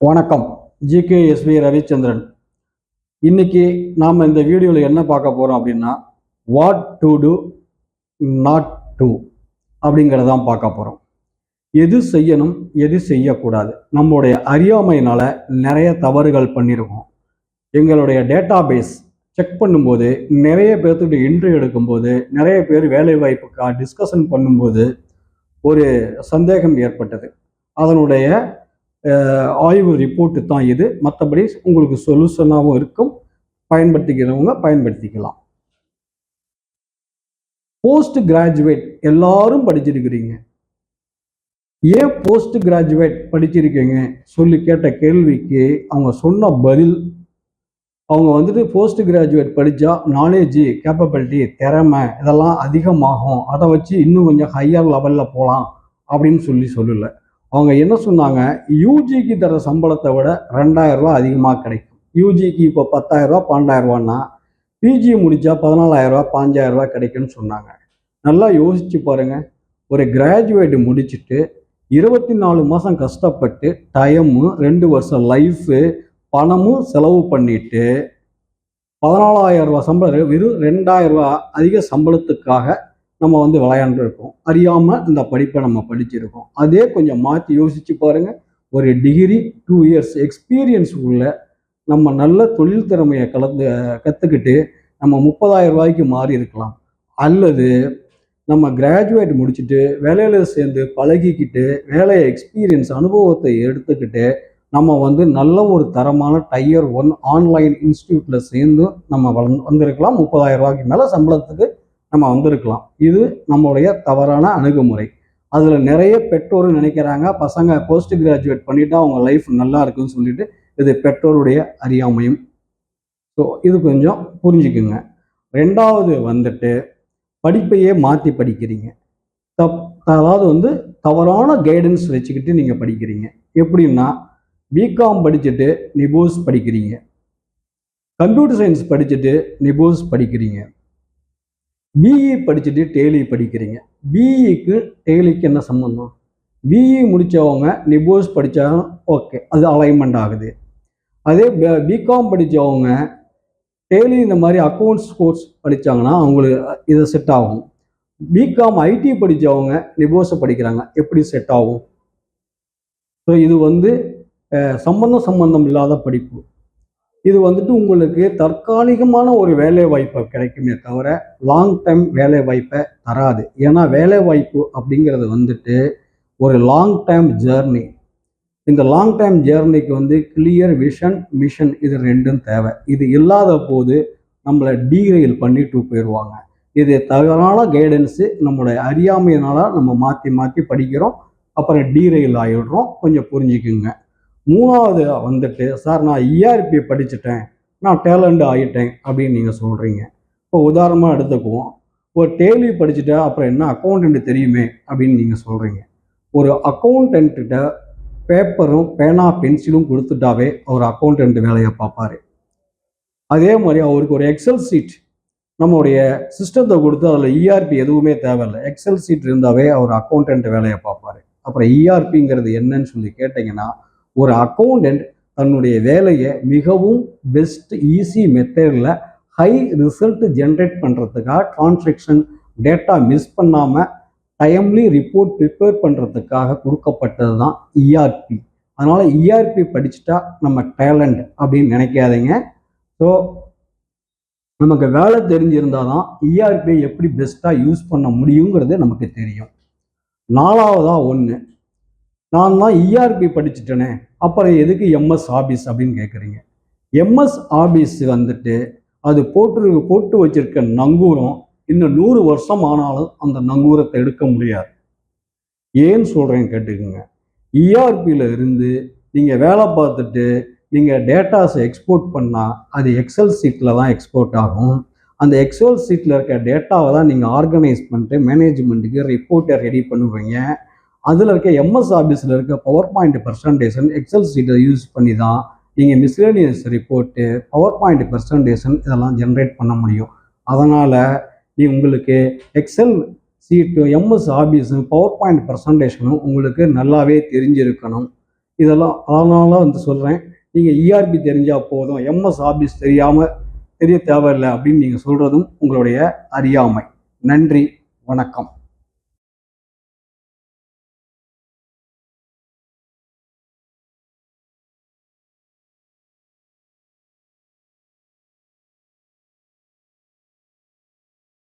வணக்கம். ஜிகேஎஸ்வி ரவிச்சந்திரன். இன்னைக்கு நாம் இந்த வீடியோவில் என்ன பார்க்க போகிறோம் அப்படின்னா, what to do not to அப்படிங்கிறதான் பார்க்க போகிறோம். எது செய்யணும், எது செய்யக்கூடாது. நம்மளுடைய அறியாமையினால் நிறைய தவறுகள் பண்ணியிருக்கோம். எங்களுடைய டேட்டா பேஸ் செக் பண்ணும்போது, நிறைய பேர்த்துடைய இன்டர்வியூ எடுக்கும்போது, நிறைய பேர் வேலை வாய்ப்புக்காக டிஸ்கஷன் பண்ணும்போது ஒரு சந்தேகம் ஏற்பட்டது. அதனுடைய ஆய்வு ரிப்போர்ட்டு தான் இது. மற்றபடி உங்களுக்கு சொல்யூஷனாகவும் இருக்கும். பயன்படுத்திக்கிறவங்க பயன்படுத்திக்கலாம். போஸ்ட் கிராஜுவேட் எல்லாரும் படிச்சிருக்கிறீங்க. ஏன் போஸ்ட் கிராஜுவேட் படிச்சிருக்கீங்க சொல்லி கேட்ட கேள்விக்கு அவங்க சொன்ன பதில், அவங்க போஸ்ட் கிராஜுவேட் படித்தா நாலேஜு, கேப்பபிலிட்டி, திறமை இதெல்லாம் அதிகமாகும், அதை வச்சு இன்னும் கொஞ்சம் ஹையர் லெவலில் போகலாம் அப்படின்னு சொல்லலை. அவங்க என்ன சொன்னாங்க, யூஜிக்கு தர சம்பளத்தை விட 2000 ரூபா அதிகமாக கிடைக்கும். யூஜிக்கு இப்போ 10,000 ரூபா 12,000 ரூபான்னா பிஜி முடித்தா 14,000 ரூபா 15,000 ரூபா கிடைக்குன்னு சொன்னாங்க. நல்லா யோசிச்சு பாருங்கள். ஒரு கிராஜுவேட் முடிச்சுட்டு 24 மாதம் கஷ்டப்பட்டு டைமு 2 வருஷம் லைஃபு பணமும் செலவு பண்ணிட்டு 14,000 ரூபா சம்பளம் வெறும் 2,000 ரூபா அதிக சம்பளத்துக்காக நம்ம விளையாண்டுருக்கோம். அறியாமல் இந்த படிப்பை நம்ம படிச்சிருக்கோம். அதே கொஞ்சம் மாற்றி யோசிச்சு பாருங்கள். ஒரு டிகிரி 2 இயர்ஸ் எக்ஸ்பீரியன்ஸ் உள்ள நம்ம நல்ல தொழில் திறமையை கற்றுக்கிட்டு நம்ம 30,000 ரூபாய்க்கு மாறி இருக்கலாம். அல்லது நம்ம கிராஜுவேட் முடிச்சுட்டு வேலையில் சேர்ந்து பழகிக்கிட்டு வேலையை எக்ஸ்பீரியன்ஸ் அனுபவத்தை எடுத்துக்கிட்டு நம்ம நல்ல ஒரு தரமான Tier 1 ஆன்லைன் இன்ஸ்டியூட்டில் சேர்ந்து நம்ம வந்திருக்கலாம். 30,000 ரூபாய்க்கு மேலே சம்பளத்துக்கு நம்ம வந்திருக்கலாம். இது நம்மளுடைய தவறான அணுகுமுறை. அதில் நிறைய பெற்றோர் நினைக்கிறாங்க, பசங்க போஸ்ட் கிராஜுவேட் பண்ணிட்டா அவங்க லைஃப் நல்லா இருக்குன்னு சொல்லிட்டு. இது பெற்றோருடைய அறியாமையும். ஸோ இது கொஞ்சம் புரிஞ்சுக்குங்க. ரெண்டாவது படிப்பையே மாற்றி படிக்கிறீங்க. அதாவது தவறான கைடன்ஸ் வச்சுக்கிட்டு நீங்கள் படிக்கிறீங்க. எப்படின்னா, பிகாம் படிச்சுட்டு நிபோஸ் படிக்கிறீங்க, கம்ப்யூட்டர் சயின்ஸ் படிச்சுட்டு நிபோஸ் படிக்கிறீங்க, பிஇ படிச்சுட்டு டேலி படிக்கிறீங்க. பிஇக்கு டேலிக்கு என்ன சம்பந்தம்? பிஇ முடித்தவங்க நிபோஸ் படித்தாலும் ஓகே, அது அலைன்மெண்ட் ஆகுது. அதே பிகாம் படித்தவங்க டேலி இந்த மாதிரி அக்கௌண்ட்ஸ் கோர்ஸ் படித்தாங்கன்னா அவங்களுக்கு இதை செட் ஆகும். பிகாம் ஐடி படித்தவங்க நிபோஸை படிக்கிறாங்க, எப்படி செட் ஆகும்? ஸோ இது சம்பந்தம் இல்லாத படிப்பு. இது உங்களுக்கு தற்காலிகமான ஒரு வேலை வாய்ப்பை கிடைக்குமே தவிர லாங் டைம் வேலை வாய்ப்பை தராது. ஏன்னா வேலை வாய்ப்பு அப்படிங்கிறது ஒரு லாங் டைம் ஜேர்னி. இந்த லாங் டைம் ஜேர்னிக்கு கிளியர் விஷன், மிஷன் இது ரெண்டும் தேவை. இது இல்லாத போது நம்மளை டீரெயில் பண்ணிட்டு போயிடுவாங்க. இது தவறான கைடன்ஸு. நம்மளுடைய அறியாமையினால நம்ம மாற்றி மாற்றி படிக்கிறோம், அப்புறம் டீரெயில் ஆகிடுறோம். கொஞ்சம் புரிஞ்சுக்குங்க. மூணாவது சார் நான் இஆர்பி படிச்சுட்டேன், நான் டேலண்ட் ஆகிட்டேன் அப்படின்னு நீங்கள் சொல்கிறீங்க. இப்போ உதாரணமாக எடுத்துக்குவோம். ஒரு டேலி படிச்சுட்டா அப்புறம் என்ன அக்கௌண்டன்ட் தெரியுமே அப்படின்னு நீங்கள் சொல்கிறீங்க. ஒரு அக்கௌண்டன்ட்ட பேப்பரும் பேனா பென்சிலும் கொடுத்துட்டாவே அவர் அக்கௌண்டன்ட் வேலையை பார்ப்பார். அதே மாதிரி அவருக்கு ஒரு எக்ஸல் சீட் நம்மளுடைய சிஸ்டத்தை கொடுத்து அதில் இஆர்பி எதுவுமே தேவையில்லை, எக்ஸல் சீட் இருந்தாவே அவர் அக்கௌண்டன்ட் வேலையை பார்ப்பார். அப்புறம் இஆர்பிங்கிறது என்னன்னு சொல்லி கேட்டிங்கன்னா, ஒரு அக்கௌண்டன்ட் தன்னுடைய வேலையை மிகவும் பெஸ்ட் ஈஸி மெத்தடில் ஹை ரிசல்ட் ஜென்ரேட் பண்ணுறதுக்காக, டிரான்சாக்ஷன் டேட்டா மிஸ் பண்ணாமல் டைம்லி ரிப்போர்ட் ப்ரிப்பேர் பண்ணுறதுக்காக கொடுக்கப்பட்டது தான் இஆர்பி. அதனால் இஆர்பி படிச்சுட்டா நம்ம டேலண்ட் அப்படின்னு நினைக்காதீங்க. ஸோ நமக்கு வேலை தெரிஞ்சிருந்தால் தான் இஆர்பி எப்படி பெஸ்ட்டாக யூஸ் பண்ண முடியுங்கிறது நமக்கு தெரியும். நாலாவதாக நான் தான் இஆர்பி படிச்சுட்டேனே, அப்புறம் எதுக்கு எம்எஸ் ஆபீஸ் அப்படின்னு கேட்குறீங்க. எம்எஸ் ஆபீஸ் அது போட்டு வச்சிருக்க நங்கூரம் இன்னும் 100 வருஷம் ஆனாலும் அந்த நங்கூரத்தை எடுக்க முடியாது. ஏன்னு சொல்கிறேன்னு கேட்டுக்கோங்க. இஆர்பியில் இருந்து நீங்கள் வேலை பார்த்துட்டு நீங்கள் டேட்டாஸை எக்ஸ்போர்ட் பண்ணால் அது எக்ஸல் சீட்டில் தான் எக்ஸ்போர்ட் ஆகும். அந்த எக்ஸல் சீட்டில் இருக்க டேட்டாவை தான் நீங்கள் ஆர்கனைஸ் பண்ணிட்டு மேனேஜ்மெண்ட்டுக்கு ரிப்போர்ட்டை ரெடி பண்ணுவீங்க. அதில் இருக்க எம்எஸ் ஆஃபீஸில் இருக்க பவர் பாயிண்ட் பர்சன்டேஷன் எக்ஸல் சீட்டை யூஸ் பண்ணி தான் நீங்கள் miscellaneous report, power point presentation இதெல்லாம் ஜென்ரேட் பண்ண முடியும். அதனால் உங்களுக்கு எக்ஸல் சீட்டு, எம்எஸ் ஆஃபீஸும், பவர் பாயிண்ட் பர்சன்டேஷனும் உங்களுக்கு நல்லாவே தெரிஞ்சிருக்கணும். இதெல்லாம் அதனால வந்து சொல்கிறேன். நீங்கள் இஆர்பி தெரிஞ்சால் போதும், எம்எஸ் ஆஃபீஸ் தெரிய தேவையில்லை அப்படின்னு நீங்கள் சொல்கிறதும் உங்களுடைய அறியாமை. நன்றி, வணக்கம்.